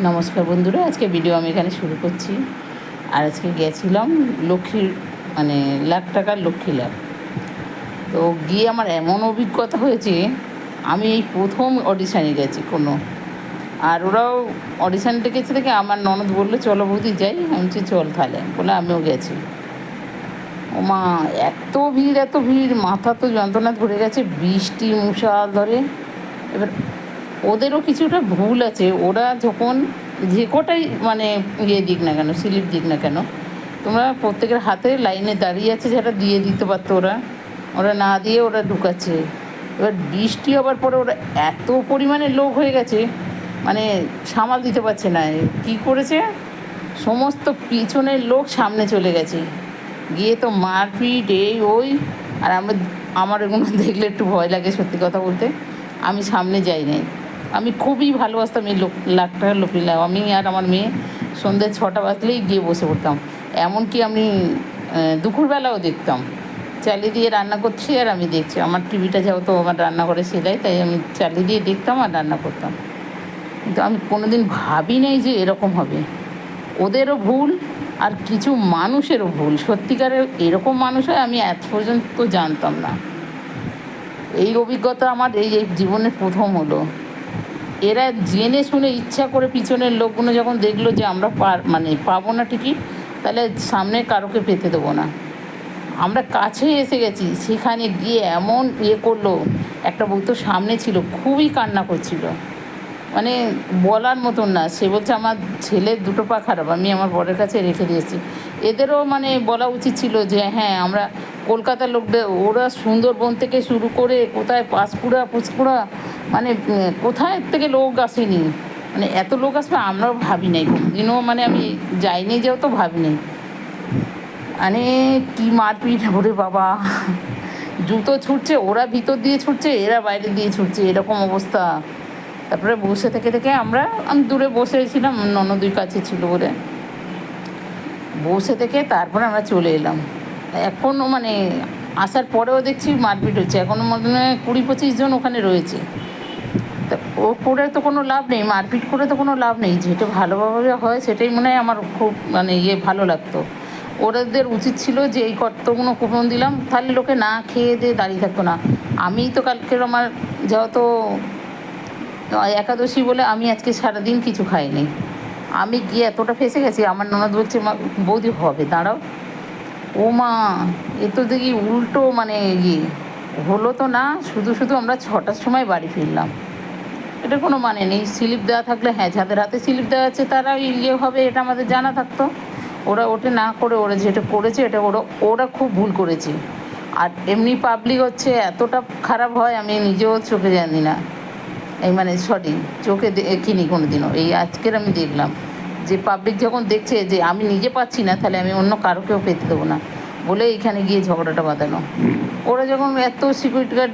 নমস্কার বন্ধুরা, আজকে ভিডিও আমি এখানে শুরু করছি। আর আজকে গেছিলাম লক্ষ্মীর লাখ টাকার লক্ষ্মী লাভ। তো গিয়ে আমার এমন অভিজ্ঞতা হয়েছে, আমি এই প্রথম অডিশানে গেছি কোনো। আর ওরাও অডিশান ডেকেছে দেখে আমার ননদ বললো চলো বৌদি যাই। আমি বলছি চল তাহলে, বলে আমিও গেছি। ও মা, এত ভিড়, মাথা তো যন্ত্রণা ধরে গেছে, বৃষ্টি মুষাল ধরে। এবার ওদেরও কিছুটা ভুল আছে। ওরা যখন যে কটাই দিক না কেন, স্লিপ দিক না কেন, তোমরা প্রত্যেকের হাতে লাইনে দাঁড়িয়ে আছে, যেটা দিয়ে দিতে পারতো ওরা, ওরা না দিয়ে ওরা ঢুকাচ্ছে। এবার বৃষ্টি হবার পরে ওরা এত পরিমাণে লোক হয়ে গেছে, সামাল দিতে পারছে না। কি করেছে, সমস্ত পিছনের লোক সামনে চলে গেছে, গিয়ে তো মারপিট এই ওই। আর আমার এগুলো দেখলে একটু ভয় লাগে, সত্যি কথা বলতে। আমি সামনে যাই নাই। আমি খুবই ভালোবাসতাম এই লাখ টাকার লক্ষ্মী লাভ। আমি আর আমার মেয়ে সন্ধ্যে 6টা বাজলেই গিয়ে বসে পড়তাম। এমনকি আমি দুপুরবেলাও দেখতাম, চালিয়ে দিয়ে রান্না করছি আর আমি দেখছি। আমার টিভিটা যেহেতু আমার রান্নাঘরে সেলাই, তাই আমি চালিয়ে দিয়ে দেখতাম আর রান্না করতাম। কিন্তু আমি কোনোদিন ভাবি নাই যে এরকম হবে। ওদেরও ভুল আর কিছু মানুষেরও ভুল। সত্যিকারের এরকম মানুষ হয় আমি এত পর্যন্ত জানতাম না। এই অভিজ্ঞতা আমার এই জীবনের প্রথম হলো। এরা জেনে শুনে ইচ্ছা করে পিছনের লোকগুলো যখন দেখলো যে আমরা পাবো না টিকিট, তাহলে সামনে কারোকে পেতে দেবো না। আমরা কাছে এসে গেছি, সেখানে গিয়ে এমন করলো। একটা বউ তো সামনে ছিল, খুবই কান্না করছিল, বলার মতন না। সে বলছে আমার ছেলের 2টো পা খারাপ, আমি আমার বরের কাছে রেখে দিয়েছি। এদেরও বলা উচিত ছিল যে হ্যাঁ, আমরা কলকাতার লোকদের, ওরা সুন্দরবন থেকে শুরু করে কোথায় পাঁশকুড়া পুচকুড়া, কোথায় থেকে লোক আসেনি। এত লোক আসবে আমরাও ভাবি নাই কোনোদিনও। আমি যাইনি, যেহেতু ভাবি নাই। কি মারপিট, ওরে বাবা! জুতো ছুটছে, ওরা ভিতর দিয়ে ছুটছে, এরা বাইরে দিয়ে ছুটছে, এরকম অবস্থা। তারপরে বসে থেকে আমি দূরে বসেছিলাম, ননদুই কাছে ছিল বলে বসে থেকে তারপরে আমরা চলে এলাম। এখনও আসার পরেও দেখছি মারপিট হচ্ছে। এখনও 20-25 জন ওখানে রয়েছে। তা ও করে তো কোনো লাভ নেই, মারপিট করে তো কোনো লাভ নেই। যেটা ভালোভাবে হয় সেটাই মনে হয় আমার খুব ভালো লাগতো। ওদের উচিত ছিল যে এই কতগুলো কুপন দিলাম, তাহলে লোকে না খেয়ে দিয়ে দাঁড়িয়ে থাকতো না। আমি তো কালকের আমার যেহেতু একাদশী বলে আমি আজকে সারাদিন কিছু খাইনি। আমি গিয়ে এতটা ফেঁসে গেছি, আমার ননদ বলছে বৌদি হবে দাঁড়াও। ও মা, এ তো দেখি উল্টো হলো তো না। শুধু আমরা 6টার সময় বাড়ি ফিরলাম। এটা কোনো নেই। স্লিপ দেওয়া থাকলে, হ্যাঁ, যাদের হাতে স্লিপ দেওয়া আছে তারা হবে, এটা আমাদের জানা থাকতো। ওরা ওটা না করে ওরা যেটা করেছে, এটা ওরা খুব ভুল করেছে। আর এমনি পাবলিক হচ্ছে এতটা খারাপ হয়, আমি নিজেও চোখে জানি না। সরি, চোখে দেখিনি কোনো দিনও। এই আজকের আমি দেখলাম যে পাবলিক যখন দেখছে যে আমি নিজে পাচ্ছি না, তাহলে আমি অন্য কারোকেও পেতে দেবো না বলে এইখানে গিয়ে ঝগড়াটা বাঁধানো। ওরা যখন এত সিকিউরিটি গার্ড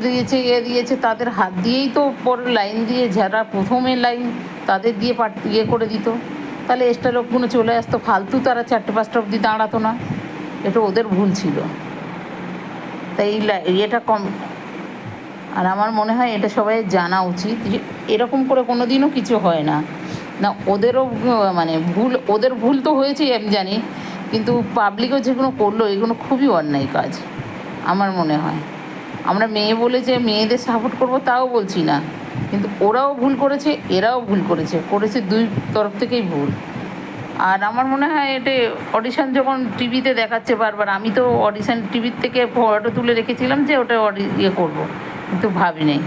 দিয়েছে, তাদের হাত দিয়েই তো পরের লাইন দিয়ে, যারা প্রথমের লাইন তাদের দিয়ে করে দিত, তাহলে এক্সট্রা লোকগুলো চলে আসতো। ফালতু তারা 4টে-5টা অবধি দাঁড়াতো না। এটা ওদের ভুল ছিল। তাই এটা কম। আর আমার মনে হয় এটা সবাই জানা উচিত যে এরকম করে কোনো দিনও কিছু হয় না। ওদেরও ভুল, ওদের ভুল তো হয়েছেই আমি জানি, কিন্তু পাবলিকও যেগুলো করলো এগুলো খুবই অন্যায় কাজ আমার মনে হয়। আমরা মেয়ে বলে যে মেয়েদের সাপোর্ট করবো তাও বলছি না, কিন্তু ওরাও ভুল করেছে, এরাও ভুল করেছে দুই তরফ থেকেই ভুল। আর আমার মনে হয় এটা অডিশান যখন টিভিতে দেখাচ্ছে বারবার, আমি তো অডিশান টিভির থেকে ফটো তুলে রেখেছিলাম যে ওটা করবো, কিন্তু ভাবি নেই।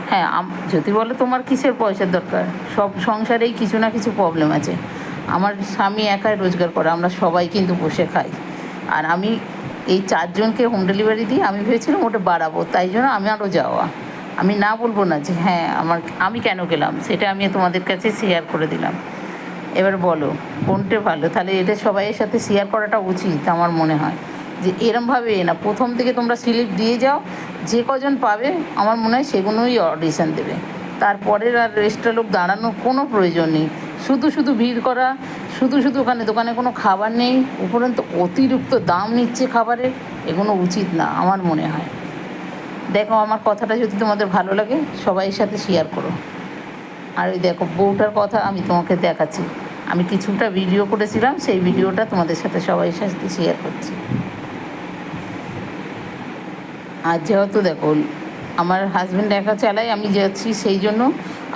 হ্যাঁ, যদি বলো তোমার কিসের পয়সার দরকার, সব সংসারেই কিছু না কিছু প্রবলেম আছে। আমার স্বামী একাই রোজগার করে, আমরা সবাই কিন্তু বসে খাই। আর আমি এই 4জনকে হোম ডেলিভারি দিই, আমি ভেবেছিলাম ওটা বাড়াবো, তাই জন্য আমি আরও যাওয়া। আমি না বলবো না যে হ্যাঁ আমি কেন গেলাম, সেটা আমি তোমাদের কাছে শেয়ার করে দিলাম। এবার বলো কোনটা ভালো? তাহলে এটা সবাইয়ের সাথে শেয়ার করাটা উচিত আমার মনে হয়। যে এরমভাবে না, প্রথম থেকে তোমরা স্লিপ দিয়ে যাও, যে কজন পাবে আমার মনে হয় সেগুলোই অডিশান দেবে। তারপরের আর এক্সট্রা লোক দাঁড়ানোর কোনো প্রয়োজন নেই। শুধু ভিড় করা, শুধু ওখানে দোকানে কোনো খাবার নেই, উপরন্তু অতিরিক্ত দাম নিচ্ছে খাবারের, এগুলো উচিত না আমার মনে হয়। দেখো, আমার কথাটা যদি তোমাদের ভালো লাগে সবাইয়ের সাথে শেয়ার করো। আর ওই দেখো বউটার কথা আমি তোমাকে দেখাচ্ছি, আমি কিছুটা ভিডিও করেছিলাম, সেই ভিডিওটা তোমাদের সাথে সবাই সাথে শেয়ার করছি। আর যেহেতু দেখো আমার হাজব্যান্ড একা চালায়, আমি যাচ্ছি সেই জন্য,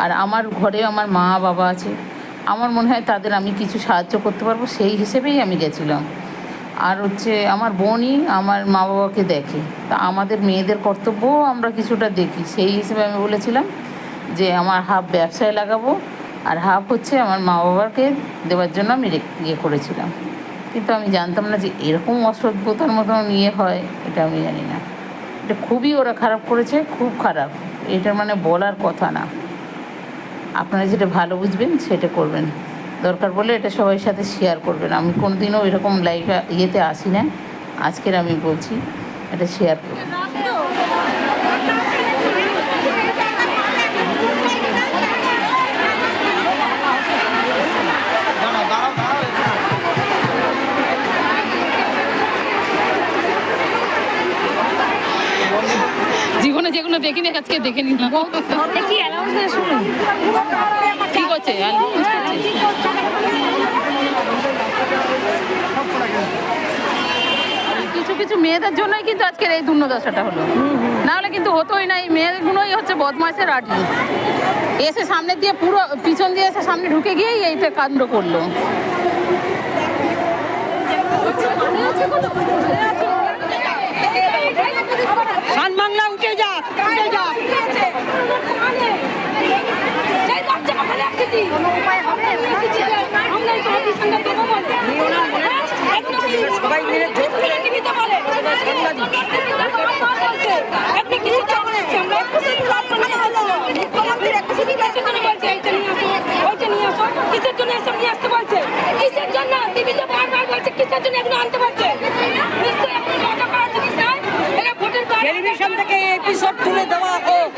আর আমার ঘরে আমার মা বাবা আছে, আমার মনে হয় তাদের আমি কিছু সাহায্য করতে পারবো, সেই হিসেবেই আমি গেছিলাম। আর হচ্ছে আমার বোনই আমার মা বাবাকে দেখে, তা আমাদের মেয়েদের কর্তব্যও আমরা কিছুটা দেখি, সেই হিসেবে আমি বলেছিলাম যে আমার হাফ ব্যবসায় লাগাবো আর হাফ হচ্ছে আমার মা বাবাকে দেওয়ার জন্য আমি ইয়ে করেছিলাম। কিন্তু আমি জানতাম না যে এরকম অসভ্যতার মতন ইয়ে হয়, এটা আমি জানি না। এটা খুবই ওরা খারাপ করেছে, খুব খারাপ, এটার মানে বলার কথা না। আপনারা যেটা ভালো বুঝবেন সেটা করবেন, দরকার বলে এটা সবার সাথে শেয়ার করবেন। আমি কোনোদিনও এরকম লাইভে ইয়েতে আসি না, আজকের আমি বলছি এটা শেয়ার করবেন। জীবনে যেগুলো দেখিনি আজকে দেখে নিলাম। ঠিক আছে, কিছু কিছু মেয়েদের জন্যই কিন্তু আজকের এই দুর্দশাটা হলো, নাহলে কিন্তু হতোই না। এই মেয়েগুলোই হচ্ছে বদমাইশের আটি, এসে সামনে দিয়ে পুরো পিছন দিয়ে এসে সামনে ঢুকে গিয়েই এইটা কাণ্ড করলো। বাংলা উঠে যা, উঠে যা। সবাই মিলে টেলিভিশন থেকে এপিসোড তুলে দেওয়া হোক,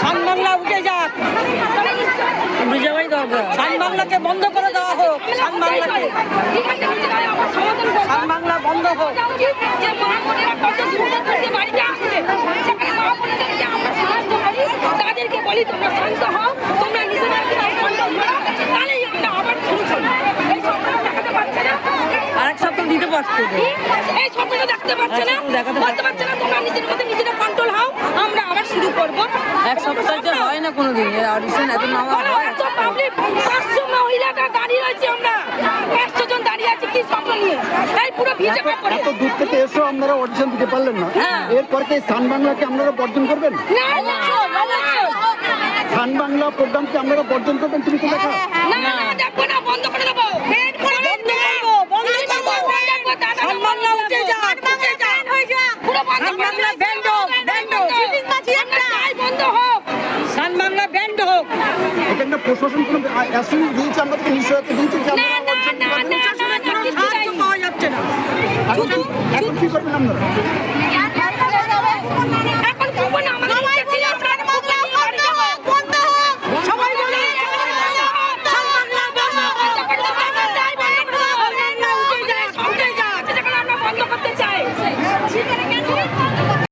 সান বাংলা উঠে যাক, সান বাংলাকে বন্ধ করে দেওয়া হোক, সান বাংলাকে, সান বাংলা বন্ধ হোক। তাদেরকে বলি তোমরা শান্ত হও, তোমরা নিজেরা তাহলেই আমরা আবার শুরু করি। এই সপ্তাহ দেখাতে পারছে না, আরেক সপ্তাহ দিতে পারছে, এই সপ্তাহ দেখাতে পারছে না, বলতে পারছে না, তোমরা নিজের মধ্যে নিজেরা কন্ট্রোল হও, আমরা আবার শুরু করবো। এক সপ্তাহ হয় না কোনোদিন অডিশন, এত নামা হয়। 500 মহিলাটা দাঁড়িয়ে রয়েছে, আমরা 500 জন দাঁড়িয়ে আছি কি স্বপ্ন নিয়ে, তাই পুরো ভিজে কাপড়ে। এত দূর থেকে এসো আপনারা অডিশন দিতে পারলেন না, এরপর কি সান বাংলাকে আপনারা বর্জন করবেন? না না, সান বাংলা প্রোগ্রামকে আপনারা বর্জন করবেন? তুমি তো দেখা না না, দেখো না, বন্ধ করে দেবো, বেড করে দেবো, বন্ধ করবো। সান বাংলা উঠে যাক, উঠে যাক, পুরো বন্ধ করে বাংলা ব্যান্ড হোক, ব্যান্ড হোক, চাই বন্ধ হোক, সান বাংলা ব্যান্ড হোক। এখানে প্রশাসন কোনো অ্যাকশন দিয়েছে, আমাদেরকে নিশ্চয়তা দিয়েছে যে না না না না, এখন কি করবেন আপনারা?